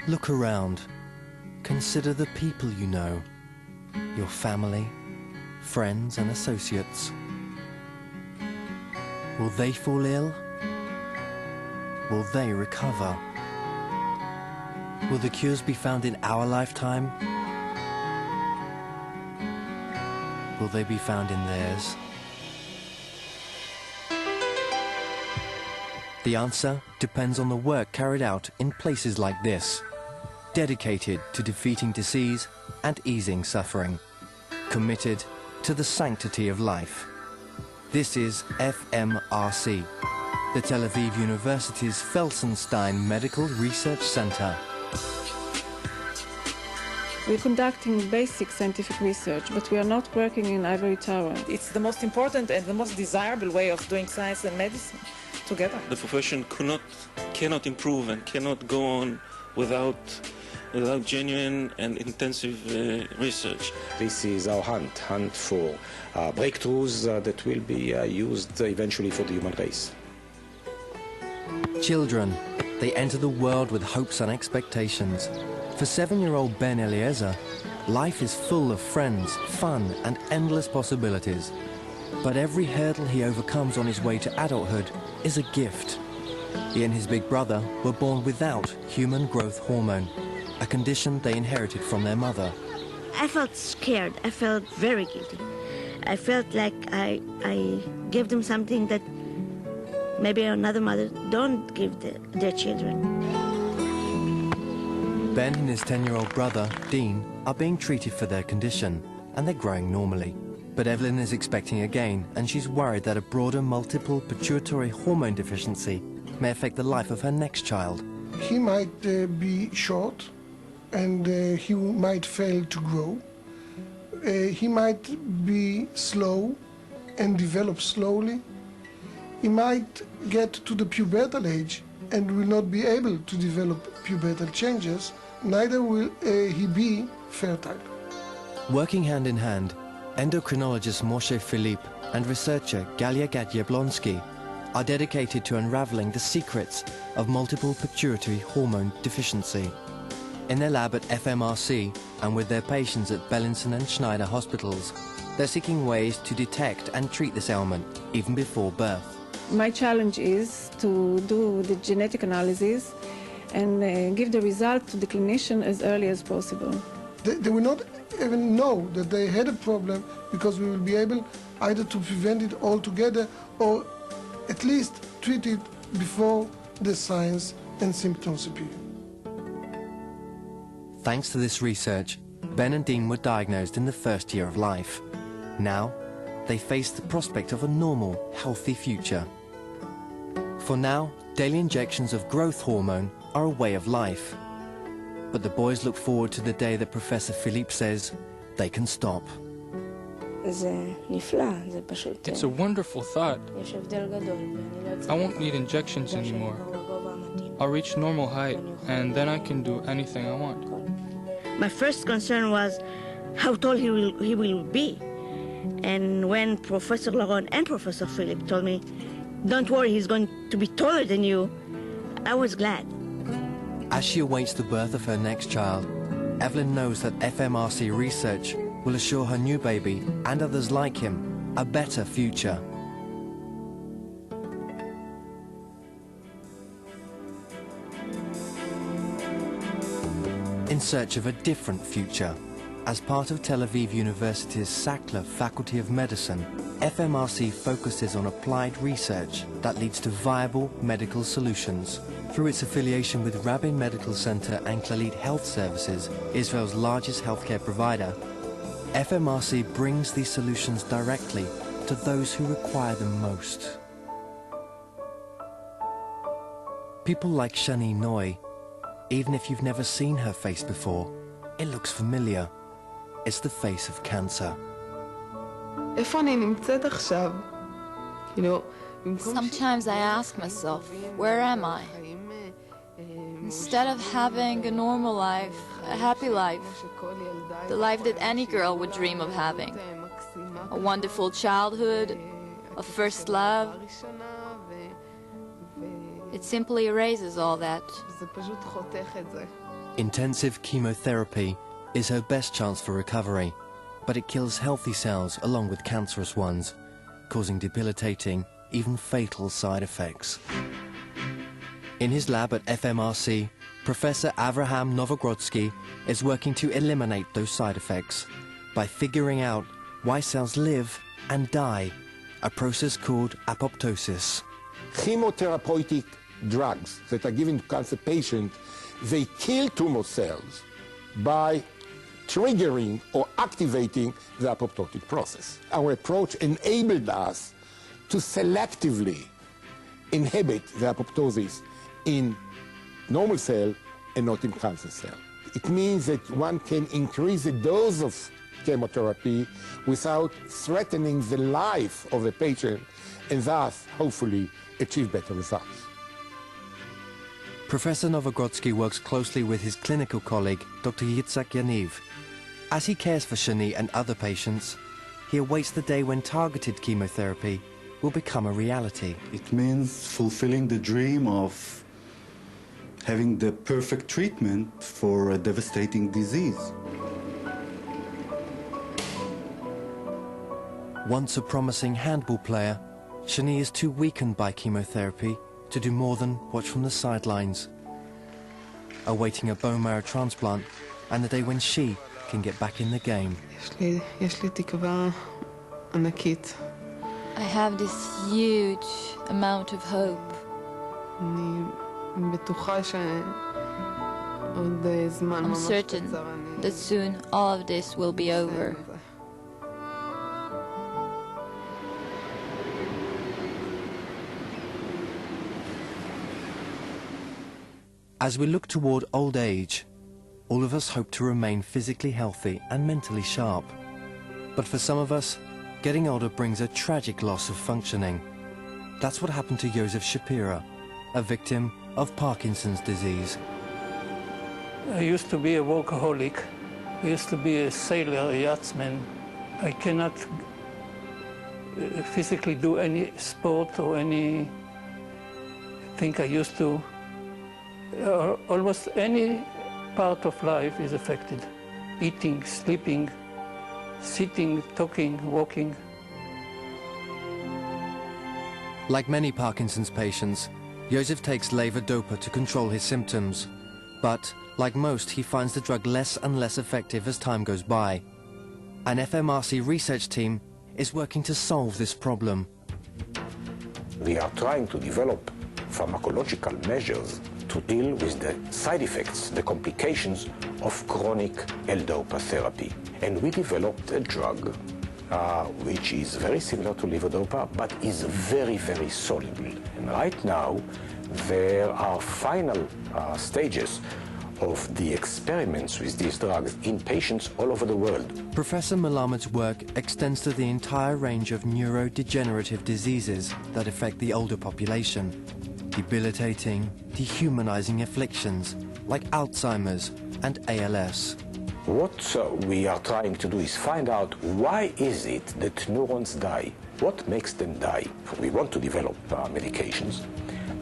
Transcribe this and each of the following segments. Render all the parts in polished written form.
Look around. Consider the people you know, your family, friends and associates. Will they fall ill? Will they recover? Will the cures be found in our lifetime? Will they be found in theirs? The answer depends on the work carried out in places like this, dedicated to defeating disease and easing suffering, committed to the sanctity of life. This is Fmrc, the Tel Aviv University's Felsenstein Medical Research Center. We're conducting basic scientific research, but we are not working in ivory tower. It's the most important and the most desirable way of doing science and medicine together. The profession cannot improve and cannot go on without genuine and intensive research. This is our hunt for breakthroughs that will be used eventually for the human race. Children, they enter the world with hopes and expectations. For 7-year-old Ben Eliezer, life is full of friends, fun and endless possibilities. But every hurdle he overcomes on his way to adulthood is a gift. He and his big brother were born without human growth hormone, a condition they inherited from their mother. I felt scared. I felt very guilty. I felt like I gave them something that maybe another mother don't give their children. Ben and his 10-year-old brother, Dean, are being treated for their condition, and they're growing normally. But Evelyn is expecting again, and she's worried that a broader multiple pituitary hormone deficiency may affect the life of her next child. He might be short, and he might fail to grow. He might be slow and develop slowly. He might get to the pubertal age and will not be able to develop pubertal changes. Neither will he be fertile. Working hand in hand, endocrinologist Moshe Philippe and researcher Galia Gadyablonsky are dedicated to unraveling the secrets of multiple pituitary hormone deficiency. In their lab at Fmrc and with their patients at Bellinson and Schneider hospitals, they're seeking ways to detect and treat this ailment even before birth. My challenge is to do the genetic analysis and give the result to the clinician as early as possible. They will not even know that they had a problem, because we will be able either to prevent it altogether or at least treat it before the signs and symptoms appear. Thanks to this research, Ben and Dean were diagnosed in the first year of life. Now, they face the prospect of a normal, healthy future. For now, daily injections of growth hormone are a way of life. But the boys look forward to the day that Professor Philippe says they can stop. It's a wonderful thought. I won't need injections anymore. I'll reach normal height, and then I can do anything I want. My first concern was how tall he will be. And when Professor Laron and Professor Philippe told me, don't worry, he's going to be taller than you, I was glad. As she awaits the birth of her next child, Evelyn knows that Fmrc research will assure her new baby and others like him a better future. In search of a different future, as part of Tel Aviv University's Sackler Faculty of Medicine, Fmrc focuses on applied research that leads to viable medical solutions. Through its affiliation with Rabin Medical Center and Clalit Health Services, Israel's largest healthcare provider, Fmrc brings these solutions directly to those who require them most. People like Shani Noy, even if you've never seen her face before, it looks familiar. It's the face of cancer. Sometimes I ask myself, where am I? Instead of having a normal life, a happy life, the life that any girl would dream of having, a wonderful childhood, a first love, it simply erases all that. Intensive chemotherapy is her best chance for recovery, but it kills healthy cells along with cancerous ones, causing debilitating, even fatal side effects. In his lab at Fmrc, Professor Avraham Novogrodsky is working to eliminate those side effects by figuring out why cells live and die, a process called apoptosis. Chemotherapeutic drugs that are given to cancer patients, they kill tumor cells by triggering or activating the apoptotic process. Our approach enabled us to selectively inhibit the apoptosis in normal cell and not in cancer cell. It means that one can increase the dose of chemotherapy without threatening the life of the patient and thus, hopefully, achieve better results. Professor Novogrodsky works closely with his clinical colleague, Dr. Yitzhak Yaniv. As he cares for Shani and other patients, he awaits the day when targeted chemotherapy will become a reality. It means fulfilling the dream of having the perfect treatment for a devastating disease. Once a promising handball player, Shani is too weakened by chemotherapy to do more than watch from the sidelines, awaiting a bone marrow transplant and the day when she can get back in the game. I have this huge amount of hope. I'm certain that soon all of this will be over. As we look toward old age, all of us hope to remain physically healthy and mentally sharp. But for some of us, getting older brings a tragic loss of functioning. That's what happened to Joseph Shapira, a victim of Parkinson's disease. I used to be a workaholic. I used to be a sailor, a yachtsman. I cannot physically do any sport or anything I used to. Almost any part of life is affected. Eating, sleeping, sitting, talking, walking. Like many Parkinson's patients, Joseph takes levodopa to control his symptoms. But, like most, he finds the drug less and less effective as time goes by. An Fmrc research team is working to solve this problem. We are trying to develop pharmacological measures to deal with the side effects, the complications of chronic L-DOPA therapy. And we developed a drug which is very similar to levodopa, but is very, very soluble. And right now, there are final stages of the experiments with these drugs in patients all over the world. Professor Malamed's work extends to the entire range of neurodegenerative diseases that affect the older population. Debilitating, dehumanizing afflictions like Alzheimer's and ALS. What we are trying to do is find out why is it that neurons die? What makes them die? We want to develop medications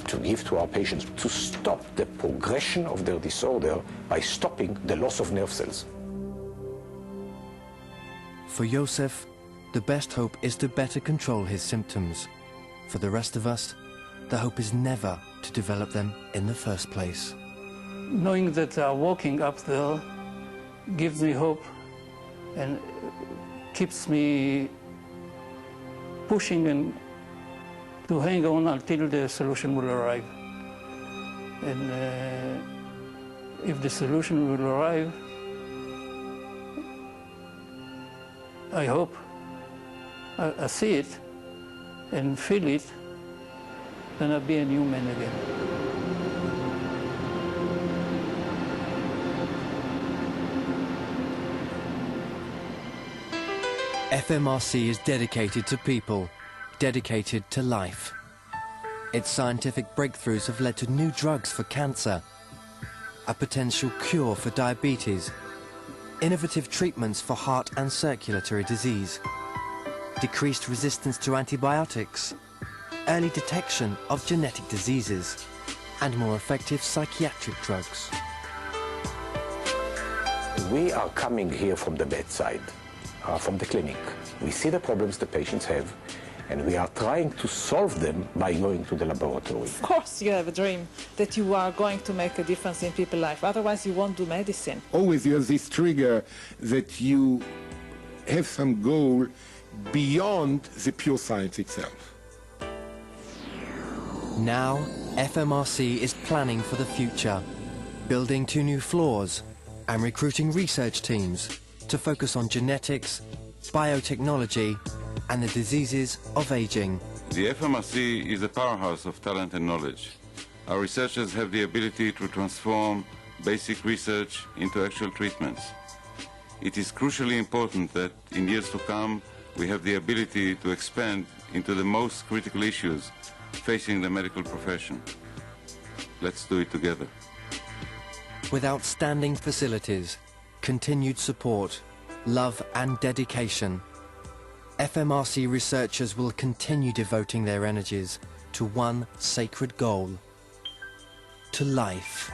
to give to our patients to stop the progression of their disorder by stopping the loss of nerve cells. For Yosef, the best hope is to better control his symptoms. For the rest of us, the hope is never to develop them in the first place. Knowing that they are walking up there gives me hope and keeps me pushing and to hang on until the solution will arrive. And if the solution will arrive, I hope I see it and feel it, then I'll be a new man again. Fmrc is dedicated to people, dedicated to life. Its scientific breakthroughs have led to new drugs for cancer, a potential cure for diabetes, innovative treatments for heart and circulatory disease, decreased resistance to antibiotics, early detection of genetic diseases, and more effective psychiatric drugs. We are coming here from the bedside, from the clinic. We see the problems the patients have, and we are trying to solve them by going to the laboratory. Of course you have a dream that you are going to make a difference in people's life, otherwise you won't do medicine. Always you have this trigger that you have some goal beyond the pure science itself. Now, FMRC is planning for the future, building 2 new floors and recruiting research teams to focus on genetics, biotechnology, and the diseases of aging. The Fmrc is a powerhouse of talent and knowledge. Our researchers have the ability to transform basic research into actual treatments. It is crucially important that in years to come we have the ability to expand into the most critical issues facing the medical profession. Let's do it together. With outstanding facilities, continued support, love and dedication, FMRC researchers will continue devoting their energies to one sacred goal: to life.